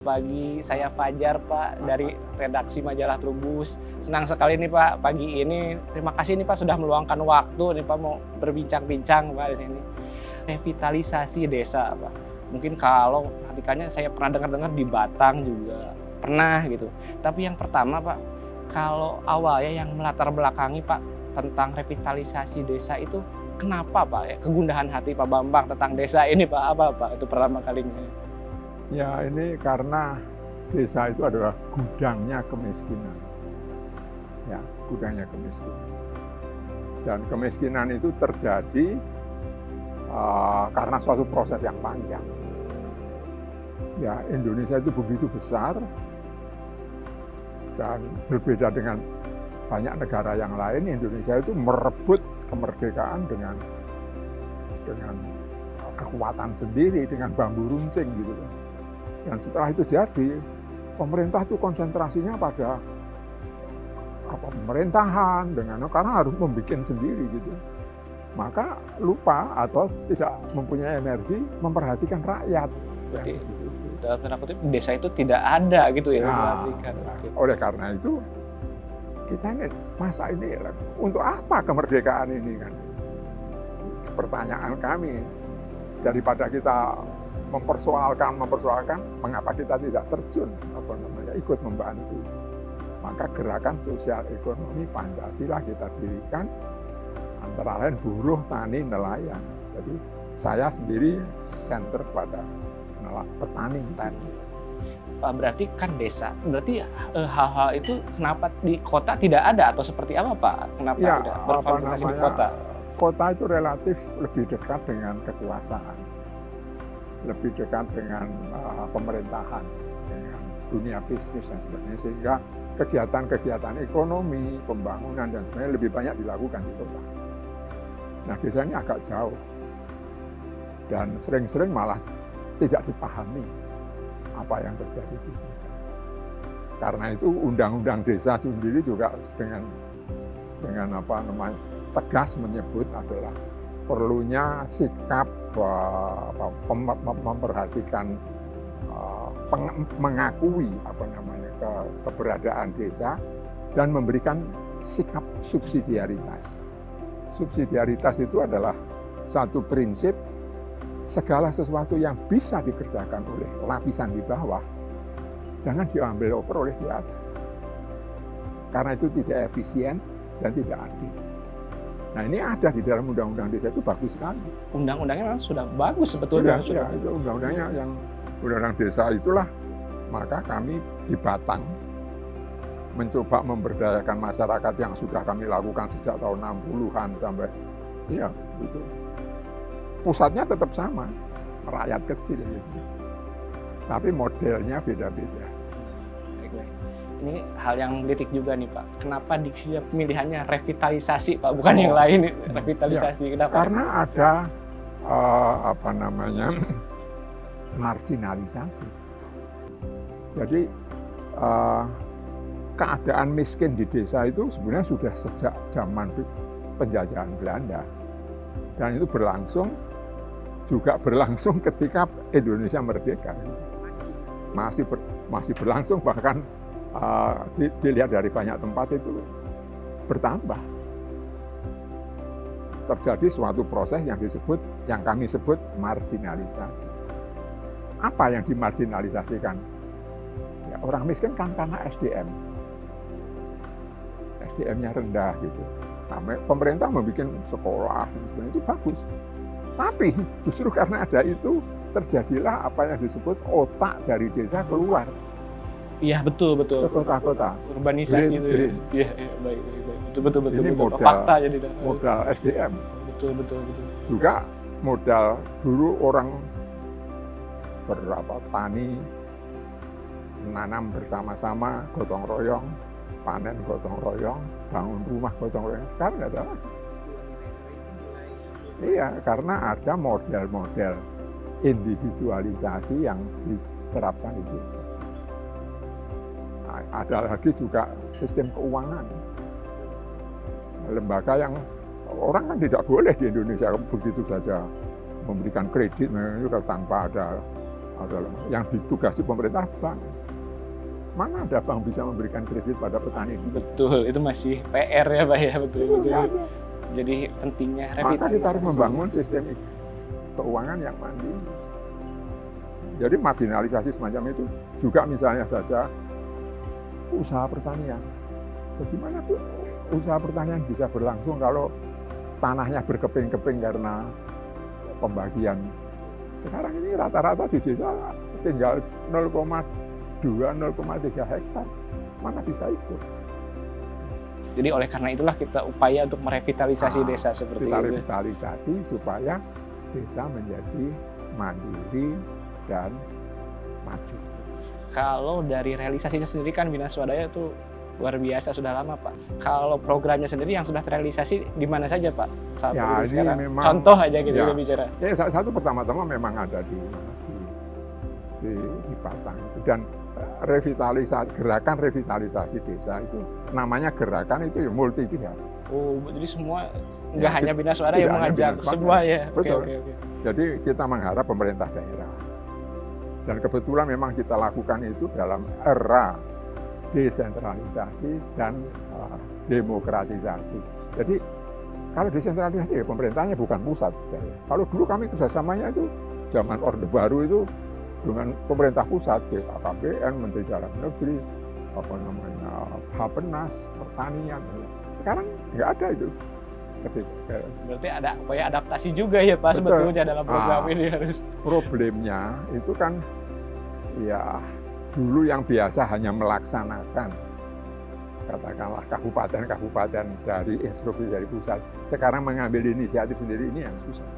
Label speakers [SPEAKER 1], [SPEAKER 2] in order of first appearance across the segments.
[SPEAKER 1] Pagi, saya Fajar Pak dari redaksi majalah Trubus. Senang sekali nih Pak pagi ini. Terima kasih nih Pak sudah meluangkan waktu nih Pak mau berbincang-bincang Pak di sini. Revitalisasi desa Pak. Mungkin kalau perhatikannya saya pernah dengar-dengar di Batang juga pernah gitu. Tapi yang pertama Pak, kalau awalnya yang melatar belakangi Pak tentang revitalisasi desa itu kenapa Pak ya? Kegundahan hati Pak Bambang tentang desa ini Pak apa Pak? Itu pertama kalinya.
[SPEAKER 2] Ya, ini karena desa itu adalah gudangnya kemiskinan. Ya, gudangnya kemiskinan. Dan kemiskinan itu terjadi karena suatu proses yang panjang. Ya, Indonesia itu begitu besar dan berbeda dengan banyak negara yang lain. Indonesia itu merebut kemerdekaan dengan kekuatan sendiri, dengan bambu runcing gitu. Dan setelah itu jadi, pemerintah itu konsentrasinya pada pemerintahan karena harus membuat sendiri gitu. Maka lupa atau tidak mempunyai energi memperhatikan rakyat.
[SPEAKER 1] Berarti dalam tanda kutip desa itu tidak ada gitu ya diperhatikan.
[SPEAKER 2] Oleh karena itu kita ini masa ini untuk apa kemerdekaan ini kan? Pertanyaan kami, daripada kita mempersoalkan mengapa kita tidak terjun ikut membantu, maka gerakan sosial ekonomi Pancasila kita dirikan, antara lain buruh, tani, nelayan. Jadi saya sendiri center pada petani.
[SPEAKER 1] Pak, berarti kan desa, berarti hal-hal itu kenapa di kota tidak ada atau seperti apa Pak? Kenapa
[SPEAKER 2] ya,
[SPEAKER 1] tidak berkonsentrasi di kota?
[SPEAKER 2] Kota itu relatif lebih dekat dengan kekuasaan, lebih dekat dengan pemerintahan, dengan dunia bisnis dan sebagainya, sehingga kegiatan-kegiatan ekonomi, pembangunan dan sebagainya lebih banyak dilakukan di kota. Nah, desanya agak jauh dan sering-sering malah tidak dipahami apa yang terjadi di desa. Karena itu undang-undang desa sendiri juga dengan tegas menyebut adalah perlunya sikap memperhatikan, mengakui keberadaan desa dan memberikan sikap subsidiaritas. Subsidiaritas itu adalah satu prinsip segala sesuatu yang bisa dikerjakan oleh lapisan di bawah jangan diambil oleh di atas. Karena itu tidak efisien dan tidak adil. Nah, ini ada di dalam undang-undang desa itu bagus sekali.
[SPEAKER 1] Undang-undangnya memang sudah bagus sebetulnya.
[SPEAKER 2] Sudah. Itu undang-undangnya yang undang-undang desa itulah, maka kami di Batang mencoba memberdayakan masyarakat yang sudah kami lakukan sejak tahun 60-an sampai itu. Pusatnya tetap sama, rakyat kecil gitu. Tapi modelnya beda-beda.
[SPEAKER 1] Ini hal yang menggelitik juga nih Pak. Kenapa diksi pemilihannya revitalisasi Pak, bukan yang lain revitalisasi?
[SPEAKER 2] Ya, karena ada marginalisasi. Jadi keadaan miskin di desa itu sebenarnya sudah sejak zaman penjajahan Belanda, dan itu berlangsung ketika Indonesia merdeka. Masih berlangsung, bahkan dilihat dari banyak tempat itu bertambah. Terjadi suatu proses yang kami sebut marginalisasi. Apa yang dimarginalisasikan? Ya, orang miskin kan karena SDM-nya rendah gitu. Nah, pemerintah membuat sekolah, itu bagus. Tapi justru karena ada itu terjadilah apa yang disebut otak dari desa keluar.
[SPEAKER 1] Iya, betul.
[SPEAKER 2] Ke kota-kota.
[SPEAKER 1] Urbanisasi itu. Iya, baik. Betul.
[SPEAKER 2] Ini
[SPEAKER 1] Fakta jadi
[SPEAKER 2] modal SDM.
[SPEAKER 1] Betul.
[SPEAKER 2] Juga modal dulu orang tani, menanam bersama-sama, gotong royong, panen gotong royong, bangun rumah gotong royong. Sekarang nggak ada lagi. Iya, karena ada model-model individualisasi yang diterapkan di desa. Ada lagi juga sistem keuangan. Lembaga yang orang kan tidak boleh di Indonesia begitu saja memberikan kredit tanpa ada yang ditugasi pemerintah bank. Mana ada bank bisa memberikan kredit pada petani?
[SPEAKER 1] Betul, itu masih PR ya Pak ya, betul. Jadi pentingnya
[SPEAKER 2] Maka
[SPEAKER 1] revitalisasi.
[SPEAKER 2] kita harus membangun sistem keuangan yang mandiri. Jadi marginalisasi semacam itu juga misalnya saja usaha pertanian. Bagaimana tuh usaha pertanian bisa berlangsung kalau tanahnya berkeping-keping karena pembagian. Sekarang ini rata-rata di desa tinggal 0,2-0,3 hektar. Mana bisa ikut?
[SPEAKER 1] Jadi oleh karena itulah kita upaya untuk merevitalisasi desa seperti
[SPEAKER 2] kita
[SPEAKER 1] itu.
[SPEAKER 2] revitalisasi supaya desa menjadi mandiri dan maju.
[SPEAKER 1] Kalau dari realisasinya sendiri kan Bina Swadaya itu luar biasa, sudah lama Pak. Kalau programnya sendiri yang sudah terrealisasi di mana saja Pak? Saat
[SPEAKER 2] Ya,
[SPEAKER 1] ini
[SPEAKER 2] ini
[SPEAKER 1] sekarang.
[SPEAKER 2] memang-
[SPEAKER 1] Contoh aja gitu
[SPEAKER 2] ya.
[SPEAKER 1] kita bicara.
[SPEAKER 2] Ya, satu pertama-tama memang ada di Batang itu. Dan gerakan revitalisasi desa itu namanya gerakan itu ya multi pihak.
[SPEAKER 1] Oh, jadi semua nggak
[SPEAKER 2] Ya,
[SPEAKER 1] hanya Bina Swadaya
[SPEAKER 2] tidak
[SPEAKER 1] yang
[SPEAKER 2] hanya
[SPEAKER 1] mengajak,
[SPEAKER 2] Bina Swadaya.
[SPEAKER 1] semua ya.
[SPEAKER 2] Betul.
[SPEAKER 1] Oke.
[SPEAKER 2] Jadi kita mengharap pemerintah daerah. Dan kebetulan memang kita lakukan itu dalam era desentralisasi dan demokratisasi. Jadi kalau desentralisasi ya pemerintahnya bukan pusat. Kalau dulu kami kerjasamanya itu zaman Orde Baru itu dengan pemerintah pusat, BKKBN, Menteri Dalam Negeri, Bappenas, Pertanian. Sekarang nggak ada itu.
[SPEAKER 1] Berarti ada upaya adaptasi juga ya Pak
[SPEAKER 2] Betul.
[SPEAKER 1] sebetulnya dalam program ini harus.
[SPEAKER 2] Problemnya itu kan ya dulu yang biasa hanya melaksanakan katakanlah kabupaten-kabupaten dari instruksi dari pusat, sekarang mengambil inisiatif sendiri ini yang susah.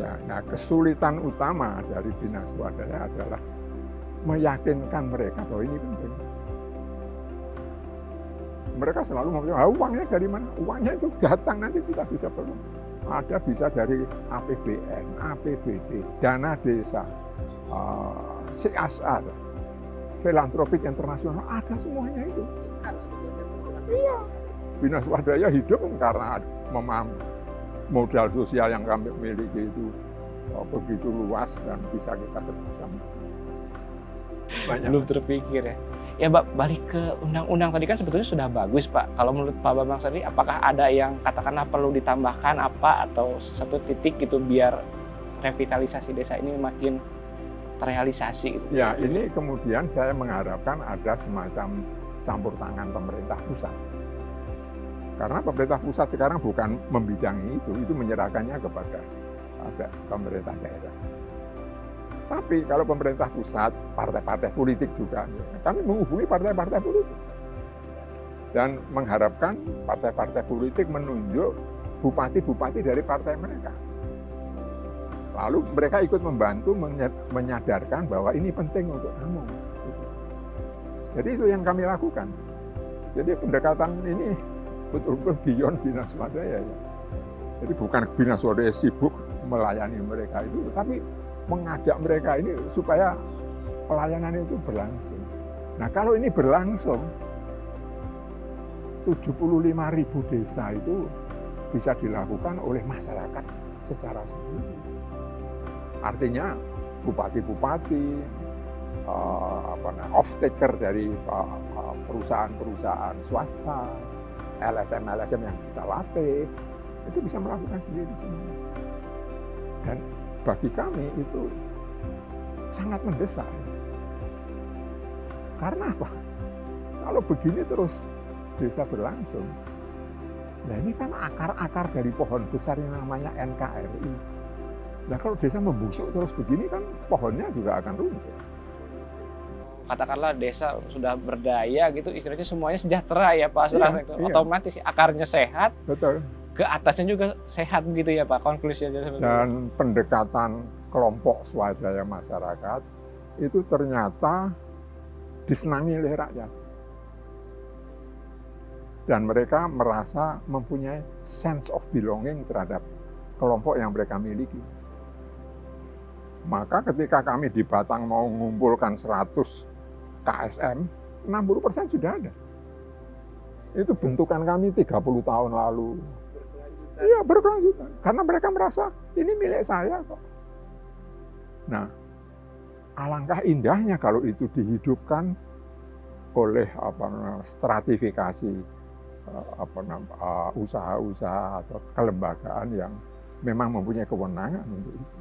[SPEAKER 2] Ya, nah kesulitan utama dari Bina Swadaya adalah meyakinkan mereka bahwa ini penting. Mereka selalu ngomong, uangnya dari mana? Uangnya itu datang nanti kita bisa perlu. Ada bisa dari APBN, APBD, dana desa, CSR, filantropik internasional, ada semuanya itu. Iya, Bina Swadaya hidup karena modal sosial yang kami miliki itu begitu luas dan bisa kita kerjasama.
[SPEAKER 1] Belum terpikir ya. Ya Pak, balik ke undang-undang tadi kan sebetulnya sudah bagus Pak. Kalau menurut Pak Bambang sendiri, apakah ada yang katakanlah perlu ditambahkan apa atau satu titik gitu biar revitalisasi desa ini makin terrealisasi? Gitu?
[SPEAKER 2] Ya, ini kemudian saya mengharapkan ada semacam campur tangan pemerintah pusat. Karena pemerintah pusat sekarang bukan membidangi itu menyerahkannya kepada pemerintah daerah. Tapi kalau pemerintah pusat, partai-partai politik juga, kami menghubungi partai-partai politik. Dan mengharapkan partai-partai politik menunjuk bupati-bupati dari partai mereka. Lalu mereka ikut membantu menyadarkan bahwa ini penting untuk kamu. Jadi itu yang kami lakukan. Jadi pendekatan ini betul-betul beyond Bina Swadaya. Ya. Jadi bukan Bina Swadaya sibuk melayani mereka itu, tapi mengajak mereka ini supaya pelayanan itu berlangsung. Nah kalau ini berlangsung, 75.000 desa itu bisa dilakukan oleh masyarakat secara sendiri. Artinya bupati-bupati, off-taker dari perusahaan-perusahaan swasta, LSM-LSM yang kita latih, itu bisa melakukan sendiri semua. Dan bagi kami itu sangat mendesak. Karena apa? Kalau begini terus desa berlangsung, nah ini kan akar-akar dari pohon besar yang namanya NKRI. Nah kalau desa membusuk terus begini kan pohonnya juga akan runtuh.
[SPEAKER 1] Katakanlah desa sudah berdaya gitu, istilahnya semuanya sejahtera ya Pak.
[SPEAKER 2] Iya.
[SPEAKER 1] Otomatis akarnya sehat,
[SPEAKER 2] Betul.
[SPEAKER 1] ke atasnya juga sehat gitu ya Pak, konklusinya seperti itu.
[SPEAKER 2] Dan pendekatan kelompok swadaya masyarakat itu ternyata disenangi oleh rakyat. Dan mereka merasa mempunyai sense of belonging terhadap kelompok yang mereka miliki. Maka ketika kami di Batang mau mengumpulkan 100 KSM, 60% sudah ada. Itu bentukan kami 30 tahun lalu. Iya, berkelanjutan. Karena mereka merasa ini milik saya kok. Nah, alangkah indahnya kalau itu dihidupkan oleh stratifikasi usaha-usaha atau kelembagaan yang memang mempunyai kewenangan untuk itu.